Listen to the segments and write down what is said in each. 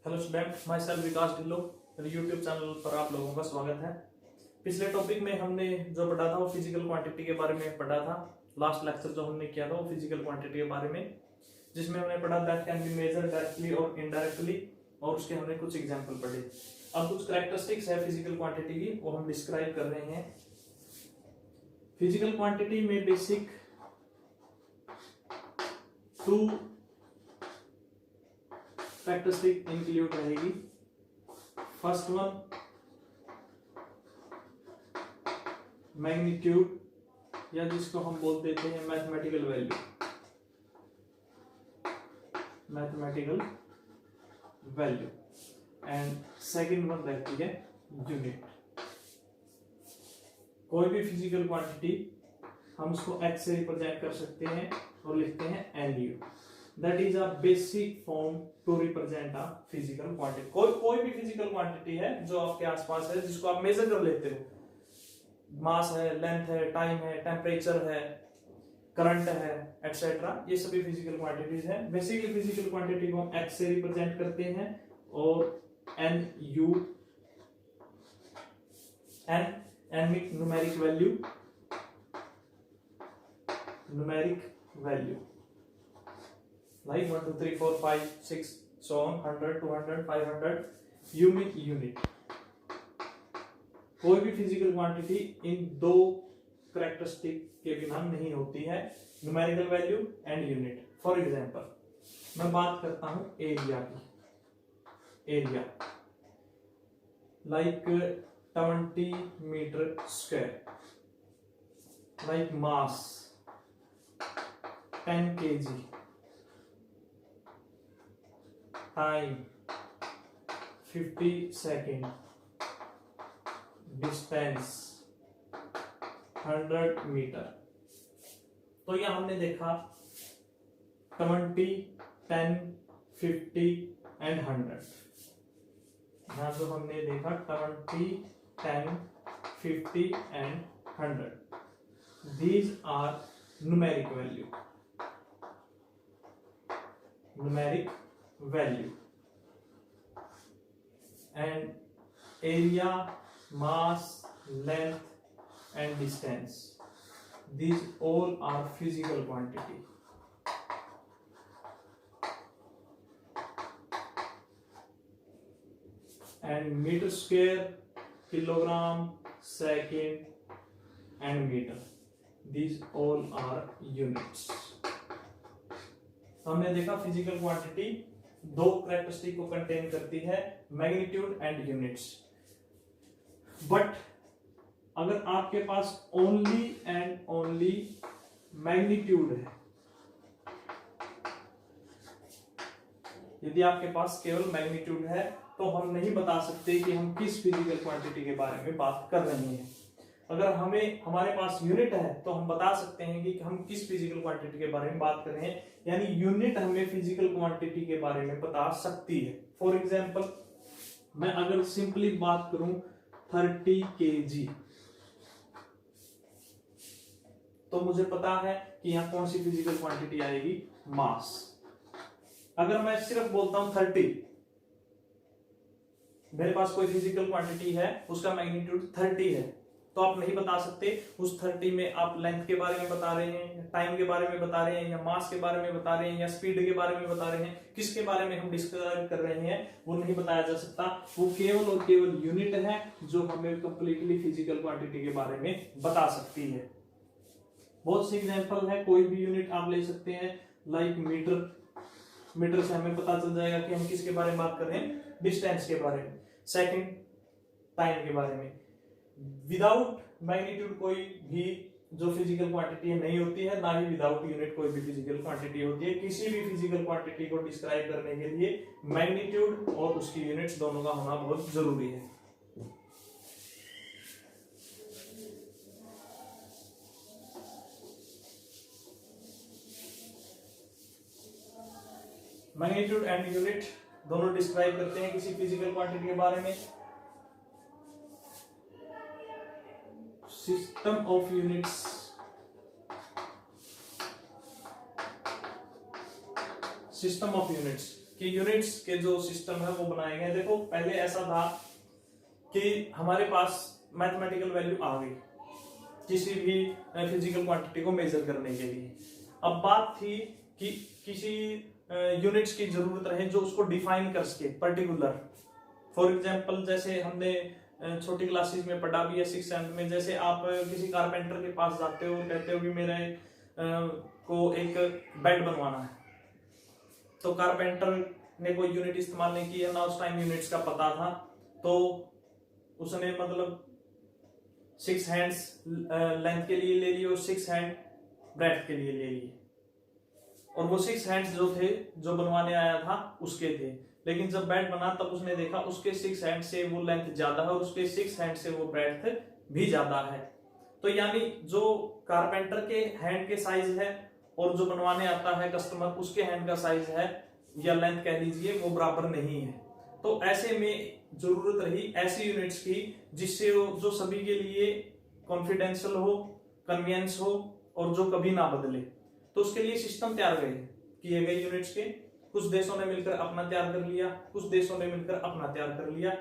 Hello student, my self विकास ढिल्लो। मेरे YouTube channel पर आप लोगों का स्वागत है। पिछले टॉपिक में हमने जो पढ़ा था वो फिजिकल क्वांटिटी के बारे में पढ़ा था। लास्ट लेक्चर जो हमने किया था वो फिजिकल क्वांटिटी के बारे में, जिसमें हमने पढ़ा that can be measure directly और इनडायरेक्टली, और उसके हमने कुछ एग्जाम्पल पढ़े। अब कुछ कैरेक्टरिस्टिक्स है फिजिकल क्वांटिटी की, वो हम डिस्क्राइब कर रहे हैं। फिजिकल क्वांटिटी में बेसिक टू कैरेक्टरिस्टिक इंक्लूड रहेगी। फर्स्ट वन मैग्नीट्यूड, या जिसको हम बोल देते हैं mathematical value. Mathematical value and second one रहती है यूनिट। कोई भी फिजिकल क्वांटिटी हम उसको एक्स से रिप्रेजेंट कर सकते हैं और लिखते हैं n u. That is a basic form to represent a physical quantity. कोई भी फिजिकल क्वांटिटी है जो आपके आसपास है, जिसको आप मेजर कर लेते हो, मास है, लेंथ है, टाइम है, टेम्परेचर है, करंट है, एटसेट्रा, ये सभी फिजिकल क्वांटिटीज है। बेसिकली फिजिकल क्वांटिटी को हम एक्स से रिप्रेजेंट करते हैं और n u n numeric value like 1 2 3 4 5 6 so on, 100 200 500 unit. कोई भी फिजिकल क्वांटिटी इन दो कैरेक्टरिस्टिक के बिना नहीं होती है, numerical value and unit. For example मैं बात करता हूं एरिया की। Area like 20 metre square, like mass 10 kg, time 50 second, distance 100 metre. तो यह हमने देखा 20, 10, 50 एंड 100। यहां जो हमने देखा 20, 10, 50 and 100, these are numeric value and area, mass, length and distance, these all are physical quantity. And meter square, kilogram, second and meter, these all are units. हमने देखा फिजिकल क्वांटिटी दो कैरेक्टरिस्टिक को contain करती है, magnitude and units. But अगर आपके पास only and only magnitude है, यदि आपके पास केवल मैग्नीट्यूड है, तो हम नहीं बता सकते कि हम किस फिजिकल क्वांटिटी के बारे में बात कर रहे हैं। अगर हमारे पास यूनिट है तो हम बता सकते हैं कि हम किस फिजिकल क्वांटिटी के बारे में बात कर रहे हैं, यानी यूनिट हमें फिजिकल क्वांटिटी के बारे में बता सकती है। फॉर एग्जांपल मैं अगर सिंपली बात करूं 30 kg, तो मुझे पता है कि यहां कौन सी फिजिकल क्वांटिटी आएगी, मास। अगर मैं सिर्फ बोलता हूं 30, मेरे पास कोई फिजिकल क्वांटिटी है, उसका मैग्नीट्यूड 30 है, तो आप नहीं बता सकते उस 30 में आप लेंथ के बारे में बता रहे हैं, टाइम के बारे में बता रहे हैं, या मास के बारे में बता रहे हैं, या स्पीड के बारे में बता रहे हैं, किसके बारे में हम डिस्क्राइब कर रहे हैं वो नहीं बताया जा सकता। वो केवल और केवल यूनिट है जो हमें कंप्लीटली फिजिकल क्वांटिटी के बारे में बता सकती है। बहुत सी एग्जांपल है, कोई भी यूनिट आप ले सकते हैं, लाइक मीटर से हमें पता चल जाएगा कि हम किसके बारे में बात कर रहे हैं, डिस्टेंस के बारे में, सेकंड, टाइम के बारे में। विदाउट मैग्नीट्यूड कोई भी जो फिजिकल क्वांटिटी नहीं होती है, ना ही विदाउट यूनिट कोई भी फिजिकल क्वांटिटी होती है। किसी भी फिजिकल क्वांटिटी को डिस्क्राइब करने के लिए मैग्नीट्यूड और उसकी यूनिट्स दोनों का होना बहुत जरूरी है। मैग्नीट्यूड एंड यूनिट दोनों डिस्क्राइब करते हैं किसी फिजिकल क्वांटिटी के बारे में। System of units, system of units कि यूनिट्स के जो सिस्टम है वो बनाए गए। देखो पहले ऐसा था कि हमारे पास मैथमेटिकल वैल्यू आ गई किसी भी फिजिकल क्वांटिटी को मेजर करने के लिए। अब बात थी कि किसी यूनिट्स की जरूरत रहे जो उसको डिफाइन कर सके पर्टिकुलर। फॉर एग्जांपल जैसे हमने छोटी क्लासेस में पढ़ा भी है 6th 7th में, जैसे आप किसी कारपेंटर के पास जाते हो, कहते हो कि मेरे को एक बेड बनवाना है, तो कारपेंटर ने कोई यूनिट इस्तेमाल नहीं किया ना, उस टाइम यूनिट्स का पता था, तो उसने मतलब 6 हैंड्स लेंथ के लिए ले लिए और 6 हैंड ब्रेड्थ के लिए ले लिए, और वो 6 हैंड्स जो थे जो बनवाने आया था उसके थे। लेकिन जब बेड बना तब उसने देखा उसके 6 हैंड से वो लेंथ ज्यादा है और उसके 6 हैंड से वो ब्रेड्थ भी ज्यादा है। तो यानी जो कारपेंटर के हैंड के साइज है और जो बनवाने आता है कस्टमर उसके हैंड का साइज है या लेंथ कह लीजिए वो बराबर नहीं है। तो ऐसे में जरूरत रही ऐसी यूनिट्स की जिससे जो सभी के लिए कॉन्फिडेंशियल हो, कन्वीनियंस हो और जो कभी ना बदले। तो उसके लिए सिस्टम तैयार किए गए यूनिट्स के। कुछ देशों ने मिलकर अपना तैयार कर लिया, कुछ देशों ने मिलकर अपना तैयार कर लिया।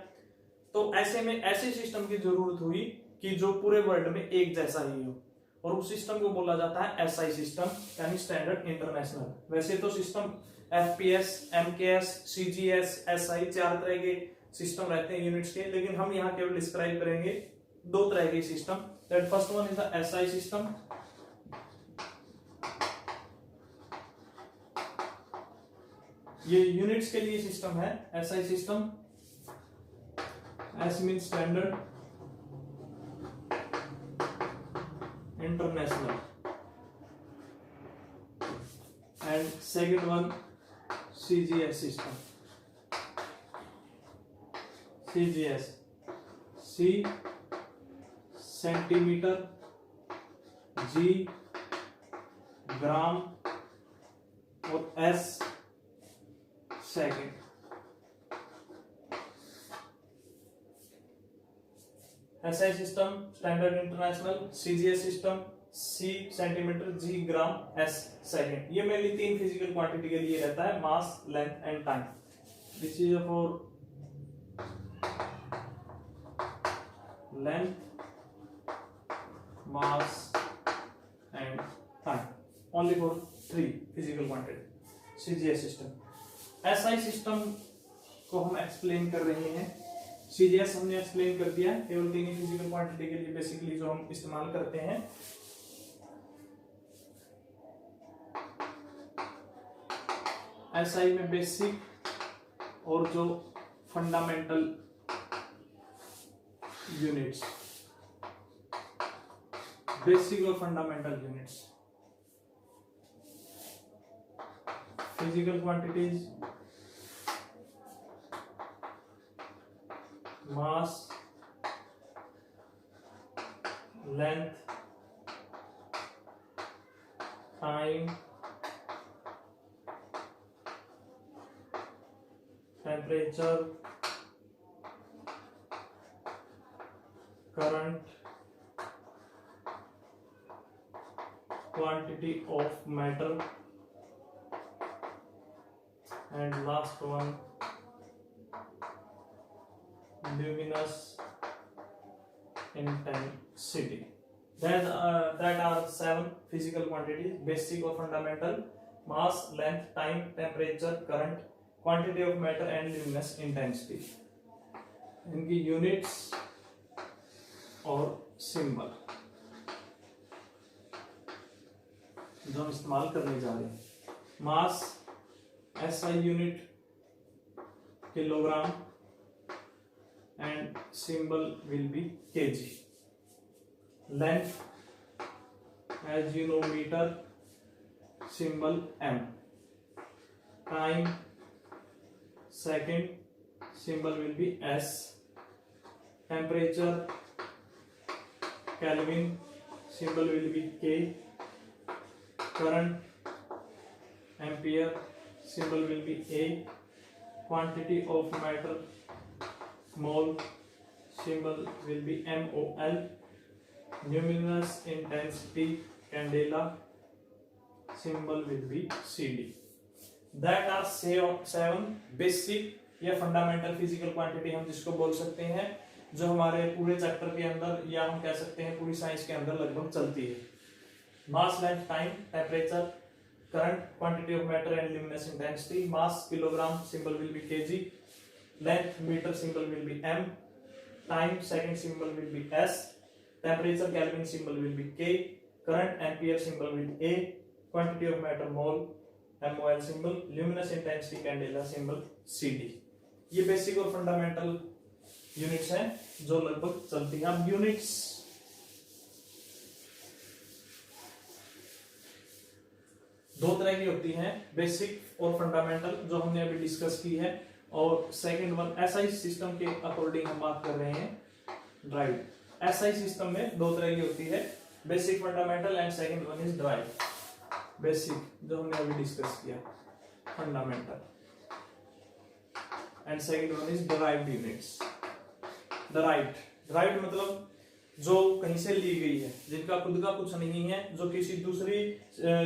तो ऐसे में ऐसे सिस्टम की जरूरत हुई कि जो पूरे वर्ल्ड में एक जैसा ही हो, और उस सिस्टम को बोला जाता है एसआई सिस्टम, यानी स्टैंडर्ड इंटरनेशनल। वैसे तो system FPS, MKS, CGS, SI 4 तरह के सिस्टम रहते हैं यूनिट्स के, लेकिन हम यहाँ केवल डिस्क्राइब करेंगे 2 तरह के system. That first one is the SI system. ये यूनिट्स के लिए सिस्टम है SI system. S mean standard international, and second one CGS system. CGS, C centimetre, G gram और S second. SI system standard international, CGS system C centimetre, G gram, S second. ये mainly 3 physical quantity के लिए रहता है, mass, length and time. This is for length, mass and time, only for 3 physical quantity CGS system. SI system को हम explain कर रहे हैं। सीजीएस हमने एक्सप्लेन कर दिया, केवल 3 ही फिजिकल क्वांटिटी के लिए बेसिकली जो हम इस्तेमाल करते हैं। एसआई में बेसिक और जो फंडामेंटल यूनिट्स, बेसिक और fundamental units, physical quantities, mass, length, time, temperature, current, quantity of matter, and last one luminous intensity. That are 7 physical quantities: basic or fundamental, mass, length, time, temperature, current, quantity of matter and luminous intensity. इनकी units और symbol जो हम इस्तेमाल करने जा रहे हैं। Mass, SI unit kilogram, and symbol will be KG. Length, as you know, metre, symbol M. Time, second, symbol will be S. Temperature, kelvin, symbol will be K. Current, ampere, symbol will be A. Quantity of matter, mole, symbol will be MOL. Luminous intensity, candela, symbol will be CD. That are 7 basic या fundamental physical quantity हम जिसको बोल सकते हैं, जो हमारे पूरे chapter के अंदर या हम कह सकते हैं पूरी साइंस के अंदर लगभग चलती है। Mass, length, time, temperature, current, quantity of matter and luminous intensity. Mass kilogram, symbol will be kg. Length meter, symbol will be m. Time second, symbol will be s. Temperature Kelvin, symbol will be k. Current ampere, symbol will be a. Quantity of matter mole, mol symbol. Luminous intensity candela, symbol cd. ये basic और fundamental units हैं जो लगभग चलती हैं। अब units दो तरह की होती हैं, बेसिक और फंडामेंटल, जो हमने अभी डिस्कस की है। और सेकंड वन एसआई सिस्टम के अकॉर्डिंग हम बात कर रहे हैं ड्राइव। एसआई सिस्टम में दो तरह की होती है, basic, fundamental and second one is drive. Basic जो हमने अभी डिस्कस किया, fundamental and second one is derived units. Derived मतलब जो कहीं से ली गई है, जिनका खुद का कुछ नहीं है, जो किसी दूसरी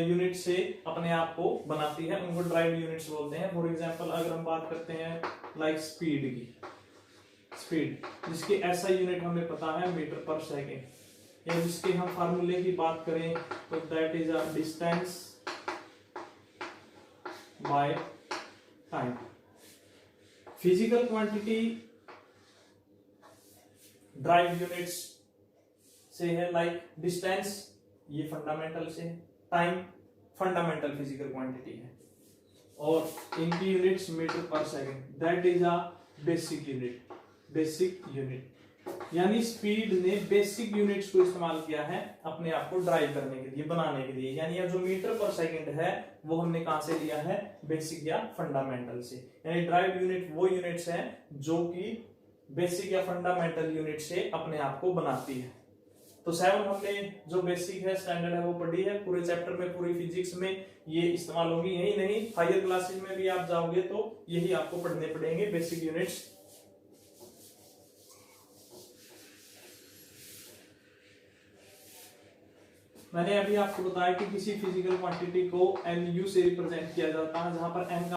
यूनिट से अपने आप को बनाती है, उनको ड्राइव्ड यूनिट्स बोलते हैं। फॉर एग्जांपल अगर हम बात करते हैं लाइक स्पीड की, स्पीड जिसकी ऐसा यूनिट हमें पता है मीटर पर सेकेंड, या जिसके हम फार्मूले की बात करें तो that is a distance by time. Physical quantity drive units से है, लाइक डिस्टेंस ये फंडामेंटल से, टाइम फंडामेंटल फिजिकल क्वांटिटी है, और इनकी यूनिट्स मीटर पर second, that is a basic unit. Basic unit यानी स्पीड ने बेसिक यूनिट्स को इस्तेमाल किया है अपने आप को ड्राइव करने के लिए, बनाने के लिए। यानी जो मीटर पर सेकंड है वो हमने कहां से लिया है, बेसिक या फंडामेंटल से। यानी ड्राइव यूनिट वो यूनिट्स हैं जो कि बेसिक या फंडामेंटल यूनिट से अपने आप को बनाती है। तो 7 हमने जो बेसिक है, स्टैंडर्ड है, वो पढ़ी है। पूरे चैप्टर में, पूरी फिजिक्स में ये इस्तेमाल होगी। यही नहीं, हायर क्लासेस में भी आप जाओगे तो यही आपको पढ़ने पड़ेंगे, बेसिक यूनिट्स। मैंने अभी आपको बताया कि किसी फिजिकल क्वांटिटी को NU से रिप्रेजेंट किया जाता है, जहां पर N का